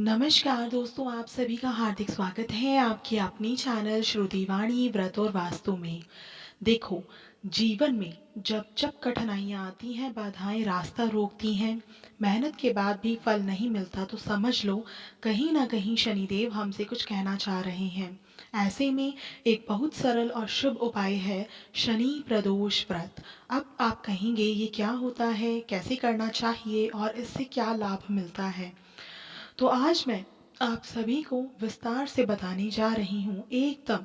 नमस्कार दोस्तों, आप सभी का हार्दिक स्वागत है आपके अपनी चैनल श्रुतिवाणी व्रत और वास्तु में। देखो, जीवन में जब जब कठिनाइयाँ आती हैं, बाधाएं रास्ता रोकती हैं, मेहनत के बाद भी फल नहीं मिलता, तो समझ लो कहीं ना कहीं शनिदेव हमसे कुछ कहना चाह रहे हैं। ऐसे में एक बहुत सरल और शुभ उपाय है शनि प्रदोष व्रत। अब आप कहेंगे ये क्या होता है, कैसे करना चाहिए और इससे क्या लाभ मिलता है। तो आज मैं आप सभी को विस्तार से बताने जा रही हूँ एकदम।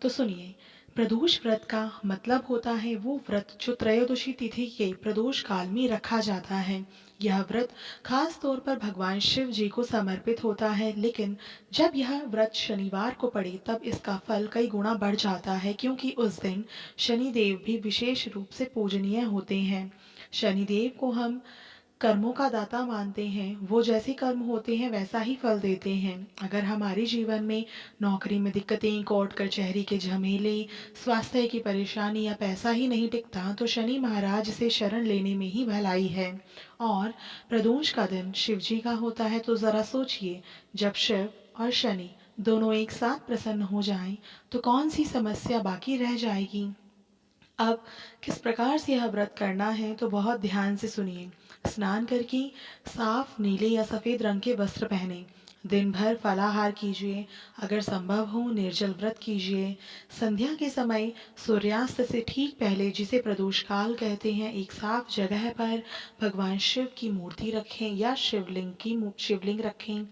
तो सुनिए, प्रदोष व्रत का मतलब होता है वो व्रत जो त्रयोदशी तिथि के प्रदोष काल में रखा जाता है। यह व्रत खास तौर पर भगवान शिव जी को समर्पित होता है, लेकिन जब यह व्रत शनिवार को पड़े तब इसका फल कई गुना बढ़ जाता है, क्योंकि उस दिन शनिदेव भी विशेष रूप से पूजनीय होते हैं। शनिदेव को हम कर्मों का दाता मानते हैं। वो जैसे कर्म होते हैं वैसा ही फल देते हैं। अगर हमारे जीवन में नौकरी में दिक्कतें, कोर्ट कचहरी के झमेले, स्वास्थ्य की परेशानी या पैसा ही नहीं टिकता, तो शनि महाराज से शरण लेने में ही भलाई है। और प्रदोष का दिन शिव जी का होता है, तो ज़रा सोचिए, जब शिव और शनि दोनों एक साथ प्रसन्न हो जाएं, तो कौन सी समस्या बाकी रह जाएगी। अब किस प्रकार से यह व्रत करना है, तो बहुत ध्यान से सुनिए। स्नान करके साफ नीले या सफ़ेद रंग के वस्त्र पहने। दिन भर फलाहार कीजिए। अगर संभव हो निर्जल व्रत कीजिए। संध्या के समय सूर्यास्त से ठीक पहले, जिसे प्रदोष काल कहते हैं, एक साफ जगह पर भगवान शिव की मूर्ति रखें या शिवलिंग रखें।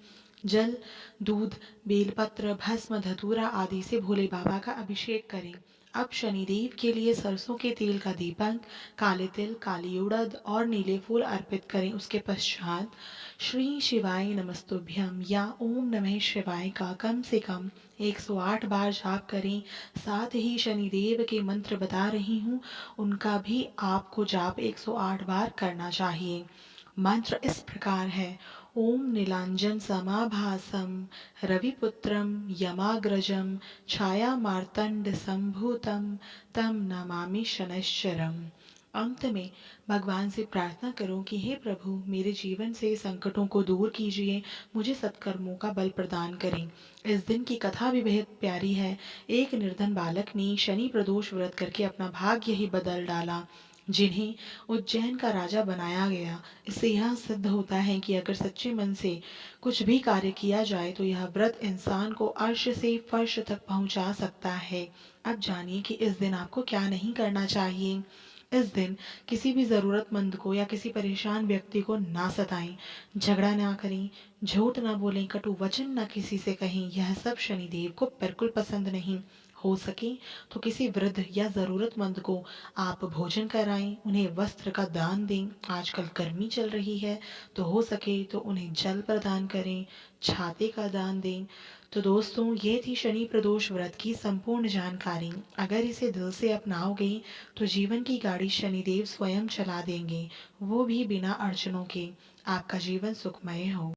जल, दूध, बेलपत्र, भस्म, धतूरा आदि से भोले बाबा का अभिषेक करें। अब शनिदेव के लिए सरसों के तेल का दीपक, काले तिल, काली उड़द और नीले फूल अर्पित करें। उसके पश्चात श्री शिवाय नमस्तुभ्यम या ओम नमः शिवाय का कम से कम 108 बार जाप करें। साथ ही शनिदेव के मंत्र बता रही हूँ, उनका भी आपको जाप 108 बार करना चाहिए। मंत्र इस प्रकार है: ओम नीलांजन समाभासम रविपुत्रम यमाग्रजम छाया मार्तंड संभूतम तम नमामि शनैश्चरम। अंत में भगवान से प्रार्थना करो कि हे प्रभु, मेरे जीवन से संकटों को दूर कीजिए, मुझे सत्कर्मों का बल प्रदान करें। इस दिन की कथा भी बेहद प्यारी है। एक निर्धन बालक ने शनि प्रदोष व्रत करके अपना भाग्य ही बदल डाला, जिन्हें उज्जैन का राजा बनाया गया। इससे यह सिद्ध होता है कि अगर सच्चे मन से कुछ भी कार्य किया जाए तो यह व्रत इंसान को अर्श से फर्श तक पहुंचा सकता है। अब जानिए कि इस दिन आपको क्या नहीं करना चाहिए। इस दिन किसी भी ज़रूरतमंद को या किसी परेशान व्यक्ति को ना सताएं, झगड़ा ना करें, झूठ ना बोलें, कटु वचन ना किसी से कहें। यह सब शनिदेव को बिल्कुल पसंद नहीं। हो सके तो किसी वृद्ध या ज़रूरतमंद को आप भोजन कराएं, उन्हें वस्त्र का दान दें। आजकल गर्मी चल रही है, तो हो सके तो उन्हें जल प्रदान करें, छाते का दान दें। तो दोस्तों, ये थी शनि प्रदोष व्रत की संपूर्ण जानकारी। अगर इसे दिल से अपनाओगे तो जीवन की गाड़ी शनिदेव स्वयं चला देंगे, वो भी बिना अड़चनों के। आपका जीवन सुखमय हो।